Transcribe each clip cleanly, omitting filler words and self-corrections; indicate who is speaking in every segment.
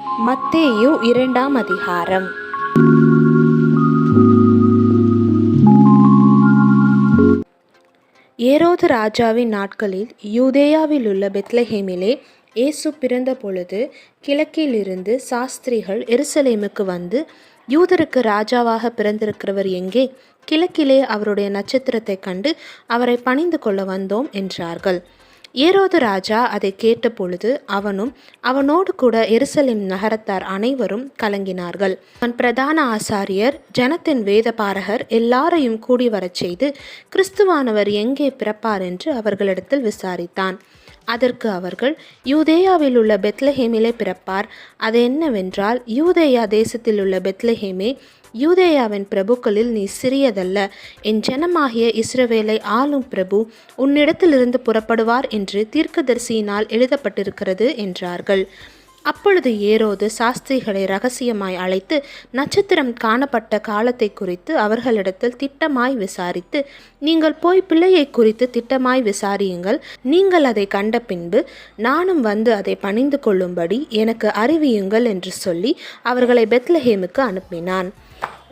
Speaker 1: மத்தேயு 2ஆம் அதிகாரம். ஏரோது ராஜாவின் நாட்களில் யூதேயாவில் உள்ள பெத்லஹேமிலே இயேசு பிறந்த பொழுது கிழக்கிலிருந்து சாஸ்திரிகள் எருசலேமுக்கு வந்து, யூதருக்கு ராஜாவாக பிறந்திருக்கிறவர் எங்கே? கிழக்கிலே அவருடைய நட்சத்திரத்தை கண்டு அவரை பணிந்து கொள்ள வந்தோம் என்றார்கள். ஏரோது ராஜா அதை கேட்ட பொழுது அவனும் அவனோடு கூட எருசலேம் நகரத்தார் அனைவரும் கலங்கினார்கள். அவன் பிரதான ஆசாரியர், ஜனத்தின் வேதபாரகர் எல்லாரையும் கூடி வரச் செய்து, கிறிஸ்துவானவர் எங்கே பிறப்பார் என்று அவர்களிடத்தில் விசாரித்தான். அதற்கு அவர்கள், யூதேயாவில் உள்ள பெத்லஹேமிலே பிறப்பார். அது என்னவென்றால், யூதேயா தேசத்தில் உள்ள பெத்லஹேமே, யூதேயாவின் பிரபுக்களில் நீ சிறியதல்ல, என் ஜனமாகிய இஸ்ரவேலை ஆளும் பிரபு உன்னிடத்திலிருந்து புறப்படுவார் என்று தீர்க்கதரிசியினால் எழுதப்பட்டிருக்கிறது என்றார்கள். அப்பொழுது ஏரோது சாஸ்திரிகளை இரகசியமாய் அழைத்து நட்சத்திரம் காணப்பட்ட காலத்தை குறித்து அவர்களிடத்தில் திட்டமாய் விசாரித்து, நீங்கள் போய் பிள்ளையை குறித்து திட்டமாய் விசாரியுங்கள். நீங்கள் அதை கண்ட பின்பு நானும் வந்து அதை பணிந்து கொள்ளும்படி எனக்கு அறிவியுங்கள் என்று சொல்லி அவர்களை பெத்லஹேமுக்கு அனுப்பினான்.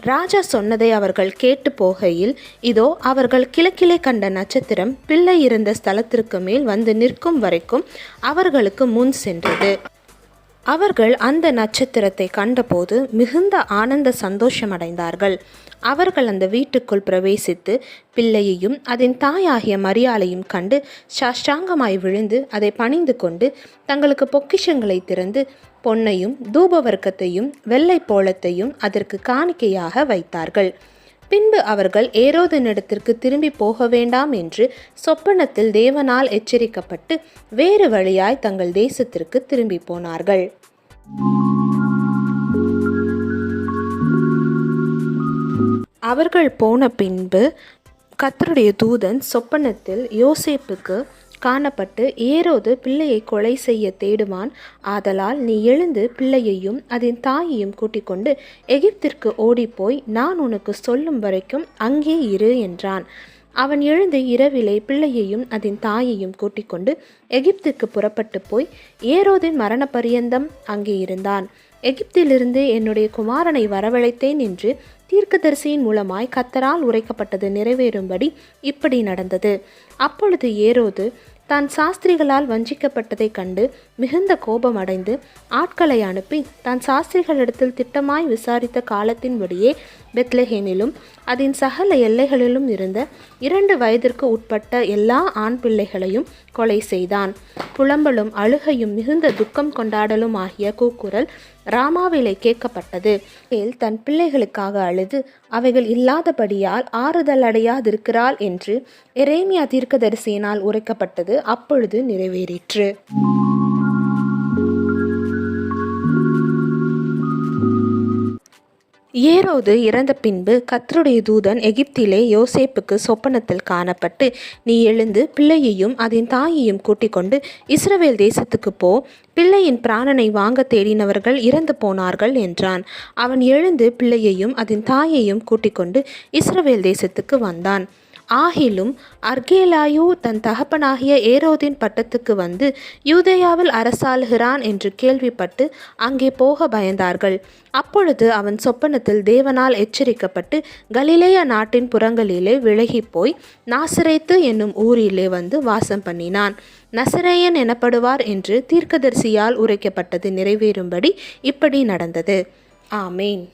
Speaker 1: ராஜா சொன்னதை அவர்கள் கேட்டு போகையில், இதோ அவர்கள் கிழக்கிலே கண்ட நட்சத்திரம் பிள்ளை இருந்த ஸ்தலத்திற்கு மேல் வந்து நிற்கும் வரைக்கும் அவர்களுக்கு முன் சென்றது. அவர்கள் அந்த நட்சத்திரத்தை கண்டபோது மிகுந்த ஆனந்த சந்தோஷமடைந்தார்கள். அவர்கள் அந்த வீட்டுக்குள் பிரவேசித்து பிள்ளையையும் அதன் தாயாகிய மரியாளையும் கண்டு சாஷ்டாங்கமாய் விழுந்து அதை பணிந்து கொண்டு தங்களுக்கு பொக்கிஷங்களை திறந்து பொன்னையும் தூபவர்க்கத்தையும் வெள்ளை போளத்தையும் அதற்கு காணிக்கையாக வைத்தார்கள். பின்பு அவர்கள் ஏரோதினிடத்திற்கு திரும்பி போக வேண்டாம் என்று சொப்பனத்தில் தேவனால் எச்சரிக்கப்பட்டு வேறு வழியாய் தங்கள் தேசத்திற்கு திரும்பி போனார்கள். அவர்கள் போன பின்பு கர்த்தருடைய தூதன் சொப்பனத்தில் யோசேப்புக்கு காணப்பட்டு, ஏரோது பிள்ளையை கொலை செய்ய தேடுவான். ஆதலால் நீ எழுந்து பிள்ளையையும் அதன் தாயையும் கூட்டிக் கொண்டு எகிப்திற்கு ஓடிப்போய் நான் உனக்கு சொல்லும் வரைக்கும் அங்கே இரு என்றான். அவன் எழுந்து இரவிலே பிள்ளையையும் அதன் தாயையும் கூட்டிக் கொண்டு எகிப்துக்கு புறப்பட்டு போய் ஏரோதின் மரண பரியந்தம் அங்கே இருந்தான். எகிப்திலிருந்து என்னுடைய குமாரனை வரவழைத்தேன் என்று தீர்க்கதரிசியின் மூலமாய் கர்த்தரால் உரைக்கப்பட்டது நிறைவேறும்படி இப்படி நடந்தது. அப்பொழுது ஏரோது தான் சாஸ்திரிகளால் வஞ்சிக்கப்பட்டதை கண்டு மிகுந்த கோபம் அடைந்து ஆட்களை அனுப்பி தான் சாஸ்திரிகளிடத்தில் திட்டமாய் விசாரித்த காலத்தின்படியே பெத்லஹேமிலும் அதன் சகல எல்லைகளிலும் இருந்த 2 வயதிற்கு உட்பட்ட எல்லா ஆண் பிள்ளைகளையும் கொலை செய்தான். புலம்பலும் அழுகையும் மிகுந்த துக்கம் கொண்டாடலும் ஆகிய கூக்குரல் ராமாவிலே கேட்கப்பட்டது. தன் பிள்ளைகளுக்காக அழுது அவைகள் இல்லாதபடியால் ஆறுதல் அடையாதிருக்கிறாள் என்று எரேமியா தீர்க்கதரிசியினால் உரைக்கப்பட்டது அப்பொழுது நிறைவேறிற்று. ஏரோது இறந்த பின்பு கர்த்தருடைய தூதன் எகிப்திலே யோசேப்புக்கு சொப்பனத்தில் காணப்பட்டு, நீ எழுந்து பிள்ளையையும் அதன் தாயையும் கூட்டிக் கொண்டு இஸ்ரவேல் தேசத்துக்கு போ, பிள்ளையின் பிராணனை வாங்க தேடினவர்கள் இறந்து போனார்கள் என்றான். அவன் எழுந்து பிள்ளையையும் அதன் தாயையும் கூட்டிக் கொண்டு இஸ்ரவேல் தேசத்துக்கு வந்தான். ஆகிலும் அர்கேலாயு தன் தகப்பனாகிய ஏரோதின் பட்டத்துக்கு வந்து யூதேயாவில் அரசாளுகிறான் என்று கேள்விப்பட்டு அங்கே போக பயந்தார்கள். அப்பொழுது அவன் சொப்பனத்தில் தேவனால் எச்சரிக்கப்பட்டு கலிலேயா நாட்டின் புறங்களிலே விலகி போய் நாசரேத்து என்னும் ஊரிலே வந்து வாசம் பண்ணினான். நசரேயன் எனப்படுவார் என்று தீர்க்கதரிசியால் உரைக்கப்பட்டது நிறைவேறும்படி இப்படி நடந்தது. ஆமேன்.